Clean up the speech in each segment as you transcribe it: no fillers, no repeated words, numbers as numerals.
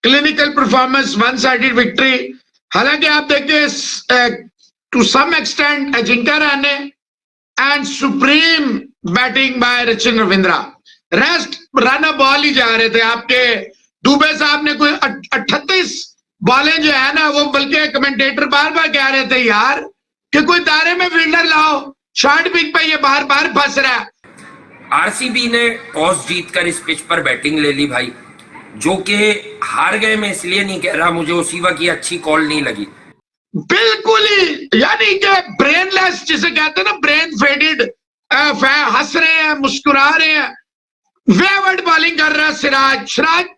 Clinical performance, one sided victory. हालांकि आप देखिए to some extent Ajinkya Rahane and supreme batting by Rachin Ravindra, rest run ball ही जा रहे थे। आपके दुबे साहब ने कोई 38 बॉलें जो है ना, वो बल्कि कमेंटेटर बार बार कह रहे थे यार कि कोई दायरे में फील्डर लाओ, शॉर्ट पिच पे ये बार बार फंस रहा है। आरसीबी ने टॉस जीतकर इस पिच पर बैटिंग ले ली भाई, जो कि हार गए। मैं इसलिए नहीं कह रहा, मुझे उसी वक्त की अच्छी कॉल नहीं लगी। बिल्कुल ही, यानी कि ब्रेनलेस जिसे कहते हैं ना, ब्रेन फेडेड, हंस रहे हैं, मुस्कुरा रहे हैं, वेवर्ड बॉलिंग कर रहा है सिराज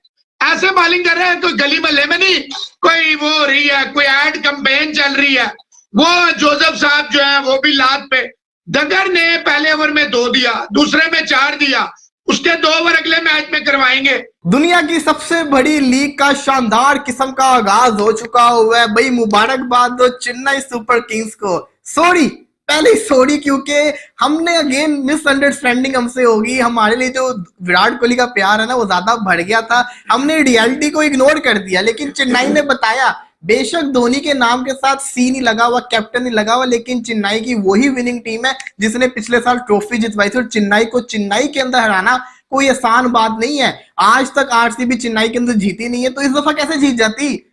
ऐसे बॉलिंग कर रहे हैं कोई गली मोहल्ले में नहीं, कोई वो हो रही है, कोई एड कैंपेन चल रही है। वो जोसेफ साहब जो है वो भी लात पे। दगर ने पहले ओवर में 2 दिया, दूसरे में 4 दिया, उसके 2 ओवर अगले मैच में करवाएंगे। दुनिया की सबसे बड़ी लीग का शानदार किस्म का आगाज हो चुका हुआ है भाई। मुबारकबाद दो चेन्नई सुपर किंग्स को। सॉरी, पहले सॉरी, क्योंकि हमने अगेन मिसअंडरस्टैंडिंग हमसे होगी। हमारे लिए जो विराट कोहली का प्यार है ना, वो ज्यादा बढ़ गया था, हमने रियलिटी को इग्नोर कर दिया। लेकिन चेन्नई ने बताया, बेशक धोनी के नाम के साथ सी नहीं लगा हुआ, कैप्टन नहीं लगा हुआ, लेकिन चेन्नई की वही विनिंग टीम है जिसने पिछले साल ट्रॉफी जितवाई थी। और चेन्नई को चेन्नई के अंदर हराना कोई आसान बात नहीं है। आज तक आरसीबी चेन्नई के अंदर जीती नहीं है, तो इस दफा कैसे जीत जाती।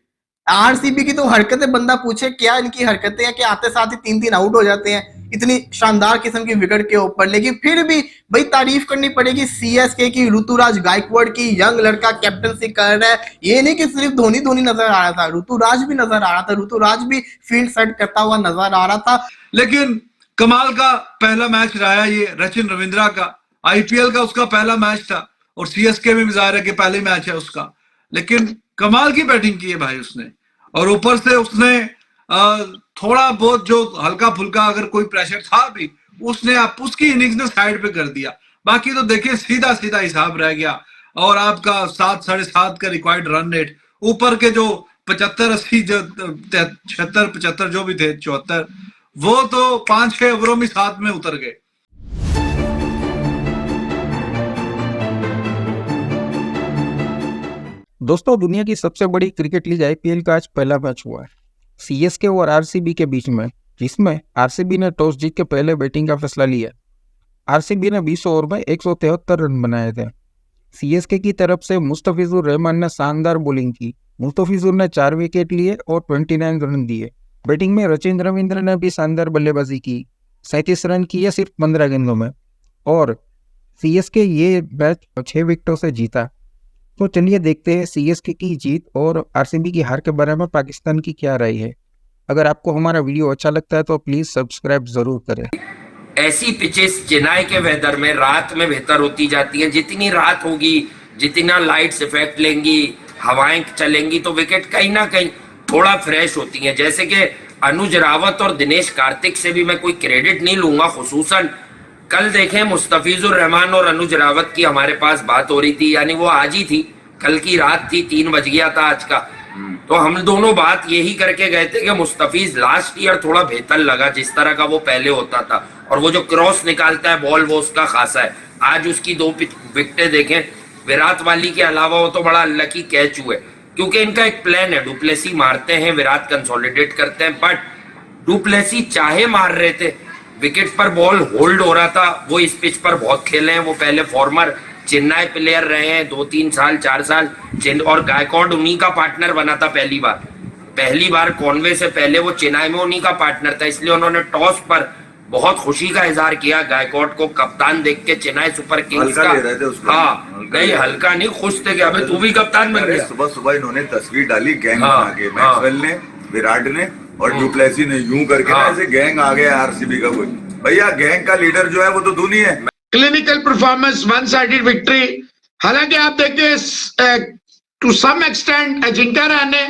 आरसीबी की तो हरकतें बंदा पूछे क्या इनकी हरकतें हैं कि आते साथ ही 3-3 आउट हो जाते हैं इतनी शानदार किस्म की विकेट के ऊपर। लेकिन फिर भी भाई तारीफ करनी पड़ेगी सीएसके की, ऋतुराज गायकवाड़ की। यंग लड़का कैप्टनसी कर रहा है। ये नहीं कि सिर्फ धोनी नजर आ रहा था, ऋतुराज भी नजर आ रहा था, ऋतुराज भी फील्ड सेट करता हुआ नजर आ रहा था। लेकिन कमाल का पहला मैच रहा ये रचिन रविंद्रा का, आईपीएल का उसका पहला मैच था, और सीएसके में भी जाहिर है कि पहले मैच है उसका। लेकिन कमाल की बैटिंग की है भाई उसने, और ऊपर से उसने थोड़ा बहुत जो हल्का फुल्का अगर कोई प्रेशर था भी, उसने उसकी इनिंग्स ने साइड पे कर दिया। बाकी तो देखिए सीधा सीधा हिसाब रह गया, और आपका 7 साढ़े 7 का रिक्वायर्ड रन रेट, ऊपर के जो 75 80 जो 76 75 जो भी थे 74, वो तो 5-6 ओवरों में 7 में उतर गए। दोस्तों, दुनिया की सबसे बड़ी क्रिकेट लीग आईपीएल का आज पहला मैच हुआ है सीएसके और आरसीबी के बीच में, जिसमें आरसीबी ने टॉस जीत के पहले बैटिंग का फैसला लिया। आरसीबी ने 20 ओवर में 173 रन बनाए थे। सीएसके की तरफ से मुस्तफिजुर रहमान ने शानदार बॉलिंग की। मुस्तफिजुर ने 4 विकेट लिए और 29 रन दिए। बैटिंग में रचिन रविंद्र ने भी शानदार बल्लेबाजी की, 37 रन किए सिर्फ 15 गेंदों में, और सीएसके ये मैच 6 विकेटों से जीता। तो चलिए देखते हैं सीएसके की जीत और आरसीबी की हार के बारे में पाकिस्तान की क्या राय है। अगर आपको हमारा वीडियो अच्छा लगता है तो प्लीज सब्सक्राइब जरूर करें। ऐसी पिचेस चेन्नई के वेदर में रात में बेहतर होती जाती हैं। जितनी रात होगी, जितना लाइट्स इफेक्ट लेंगी, हवाएं चलेंगी, तो विकेट कहीं ना कहीं थोड़ा फ्रेश होती हैं। जैसे कि अनुज रावत और दिनेश कार्तिक से भी मैं कोई क्रेडिट नहीं लूंगा, खुसूसन कल देखें मुस्तफिजुर रहमान और अनुज रावत की हमारे पास बात हो रही थी, यानी वो आज ही थी, कल की रात थी, 3 बज गया था आज का। तो हम दोनों बात यही करके गए थे कि मुस्तफिज लास्ट ईयर थोड़ा बेहतर लगा जिस तरह का वो पहले होता था, और वो जो क्रॉस निकालता है बॉल, वो उसका खासा है। आज उसकी 2 विकेटें देखें, विराट वाली के अलावा वो तो बड़ा लकी कैच हुए, क्योंकि इनका एक प्लान है। डुप्लेसी मारते हैं, विराट कंसोलिडेट करते हैं, बट डुप्लेसी चाहे मार रहे थे, विकेट पर बॉल होल्ड हो रहा था। वो इस पिच पर बहुत खेले हैं, वो पहले फॉर्मर चेन्नई प्लेयर रहे हैं 2-3 साल 4 साल, और गायकवाड उन्हीं का पार्टनर बना था पहली बार कॉनवे से पहले वो चेन्नई में उन्हीं का पार्टनर था। इसलिए उन्होंने टॉस पर बहुत खुशी का इजहार किया, गायकवाड को कप्तान देख के चेन्नई सुपर किंग्स का। हाँ नहीं, हल्का नहीं, खुश थे कि अबे तू भी कप्तान बन गया। सुबह इन्होंने तस्वीर डाली गैंग आगे, मैक्सवेल ने, विराट ने और डुप्लेसी ने, यूं करके ऐसे गैंग आ गया आरसीबी का। कोई भैया गैंग का लीडर जो है वो तो धोनी है। Clinical performance, one sided victory. हालांकि आप देखिए to some extent Ajinkya Rahane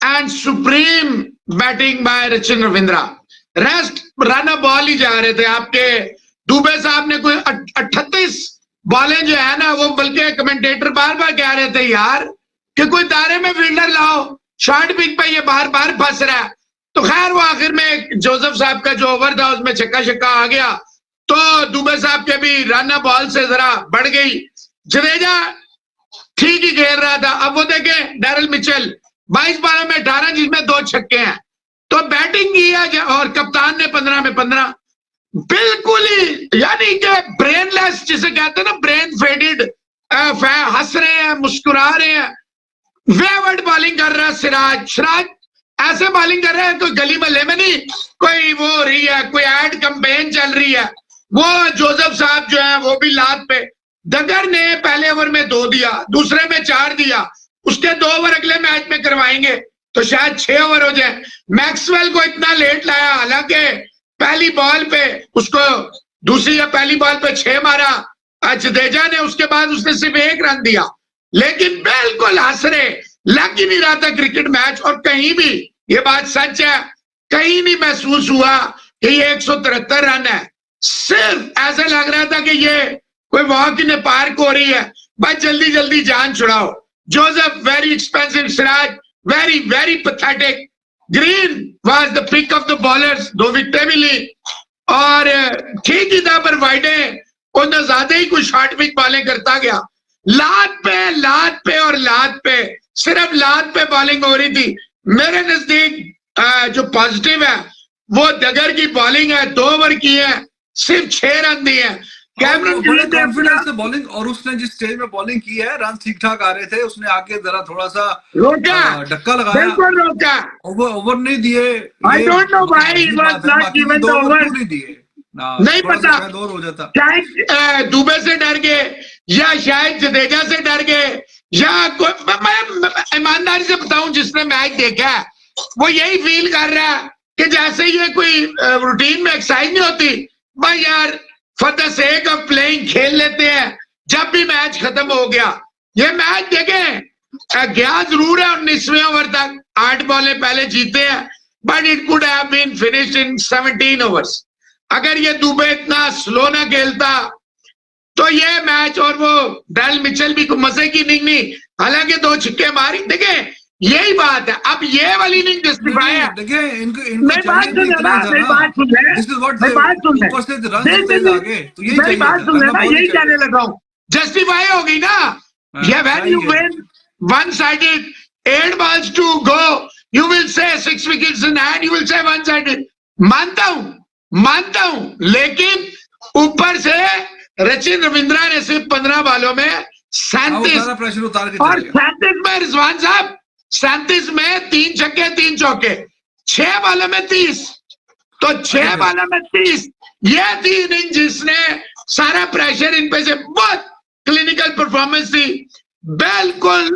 and supreme batting by Rachin Ravindra, rest run ball ही जा रहे थे। आपके दुबे साहब ने कोई 38 बॉलें जो है ना, वो बल्कि कमेंटेटर बार बार कह रहे थे यार कि कोई दायरे में फील्डर लाओ, शॉर्ट पिच पे ये बार बार फंस रहा है। तो खैर वो आखिर में जोसेफ साहब का जो ओवर था उसमें छक्का आ गया, तो दुबे साहब के भी रन बॉल से जरा बढ़ गई। जडेजा ठीक ही खेल रहा था। अब वो देखे डैरल मिचेल 22 बॉलों में 18 जिसमें 2 छक्के हैं, तो बैटिंग की है और कप्तान ने 15 में 15। बिल्कुल ही यानी कि ब्रेनलेस जिसे कहते हैं ना, ब्रेन फेडेड, हंस रहे हैं, मुस्कुरा रहे हैं, वेवर्ड बॉलिंग कर रहा है सिराज ऐसे बॉलिंग कर रहे हैं कोई गली मोहल्ले में नहीं, कोई वो हो रही है, कोई एड कैंपेन चल रही है। वो जोसेफ साहब जो है वो भी लात पे। डगर ने पहले ओवर में 2 दिया, दूसरे में 4 दिया, उसके 2 ओवर अगले मैच में करवाएंगे तो शायद 6 ओवर हो जाए। मैक्सवेल को इतना लेट लाया, हालांकि पहली बॉल पे उसको दूसरी या पहली बॉल पे 6 मारा जडेजा ने, उसके बाद उसने सिर्फ 1 रन दिया, लेकिन बिल्कुल हंस रहे, लग ही नहीं रहा था क्रिकेट मैच। और कहीं भी ये बात सच है, कहीं नहीं महसूस हुआ कि ये 173 रन है, सिर्फ ऐसा लग रहा था कि ये कोई वॉक इन पार्क हो रही है, बस जल्दी जल्दी जान छुड़ाओ। Joseph very expensive, Siraj very very pathetic, Green was the pick of the bowlers, 2 विकेटें भी ली और ठीक ही था, पर वाइडे उन्हें ज्यादा ही कुछ शॉर्ट पिक बॉलिंग करता गया। लात पे और लात पे, सिर्फ लात पे बॉलिंग हो रही थी। मेरे नजदीक जो पॉजिटिव है वो डगर की बॉलिंग है, 2 ओवर की है, सिर्फ 6 रन दिए हैं। कैमरन कॉन्फिडेंस से बॉलिंग, और उसने जिस स्टेज में बॉलिंग की है रन ठीक ठाक आ रहे थे, उसने आके जरा थोड़ा सा रोका, धक्का लगाया, बिल्कुल रोका, ओवर नहीं दिए। I don't know why he was not given the over, नहीं दिए, नहीं पता, और हो जाता शायद दुबे से डर गए या शायद जडेजा से डर गए, या मैं ईमानदारी से बताऊं जिसने मैच देखा है वो यही फील कर रहा है कि जैसे ये कोई रूटीन में एक्सरसाइज नहीं होती, भाई यार for the sake of playing खेल लेते हैं। जब भी मैच खत्म हो गया, ये मैच देखें गया जरूर है 19वें ओवर तक, 8 बॉलें पहले जीते हैं, but it could have been finished in 17 overs. अगर ये दुबे इतना स्लो ना खेलता तो ये मैच, और वो डैरल मिचेल भी मजे की इनिंग नहीं, हालांकि 2 छक्के मारी। देखें यही बात है, अब ये वाली इनिंग जस्टिफाई है। देखिए मेरी बात सुन ले, मेरी बात सुन ले, मेरी बात सुन ले, मेरी बात सुन ले ना, यही कहने लगा हूं, जस्टिफाई हो गई ना। ये when you win one sided 8 balls to go, you will say 6 wickets in hand, you will say one sided। मानता हूं, लेकिन ऊपर से रचिन रविंद्रा ने सिर्फ 15 बॉलों में 37 प्रेशर उतार के, और 37 में रिजवान साहब 37 में 3 छक्के 3 चौके, 6 बॉलों में 30, तो 6 बॉलों में 30, ये थी इनिंग जिसने सारा प्रेशर इन पे से, बहुत क्लिनिकल परफॉर्मेंस थी। बिल्कुल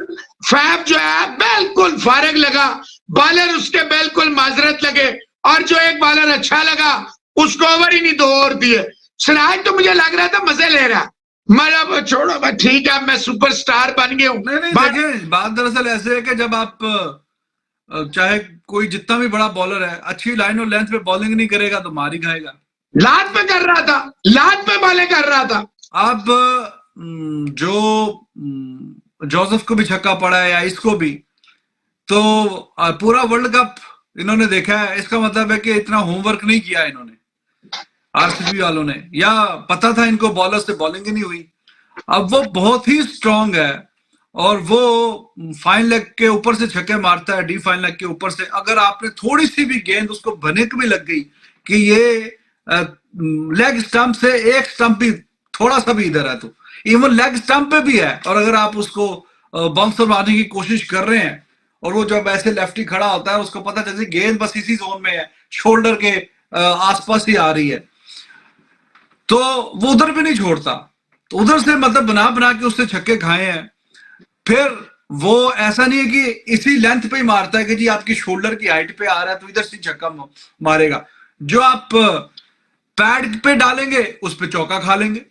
फैब जो है बिल्कुल फारग लगा, बॉलर उसके बिल्कुल माजरत लगे, और जो एक बॉलर अच्छा लगा उसको ओवर ही नहीं 2 ओवर दिए। सिराज तो मुझे लग रहा था मजे ले रहा, मतलब छोड़ो भाई ठीक है मैं सुपरस्टार बन गया हूँ। नहीं देखिए, बात दरअसल ऐसे है कि जब आप चाहे कोई जितना भी बड़ा बॉलर है, अच्छी लाइन और लेंथ पे बॉलिंग नहीं करेगा तो मार ही खाएगा। लात पे कर रहा था, लात पे बॉलिंग कर रहा था। अब जो जोसेफ को भी छक्का पड़ा है या इसको भी, तो पूरा वर्ल्ड कप इन्होंने देखा है, इसका मतलब है कि इतना होमवर्क नहीं किया इन्होंने आरसीबी वालों ने, या पता था इनको बॉलर से बॉलिंग ही नहीं हुई। अब वो बहुत ही स्ट्रांग है और वो फाइन लेग के ऊपर से छक्के मारता है, डी फाइन लेग के ऊपर से। अगर आपने थोड़ी सी भी गेंद उसको भनक भी लग गई कि ये लेग स्टंप से एक स्टंप भी थोड़ा सा भी इधर है, तो इवन लेग स्टंप पे भी है, और अगर आप उसको बाउंसर मारने की कोशिश कर रहे हैं और वो जब ऐसे लेफ्टी खड़ा होता है उसको पता चलती गेंद बस इसी जोन में है, शोल्डर के आसपास ही आ रही है, तो वो उधर भी नहीं छोड़ता। तो उधर से मतलब बना बना के उससे छक्के खाए हैं। फिर वो ऐसा नहीं है कि इसी लेंथ पे ही मारता है कि जी आपकी शोल्डर की हाइट पे आ रहा है तो इधर से छक्का मारेगा। जो आप पैड पे डालेंगे उस पे चौका खा लेंगे।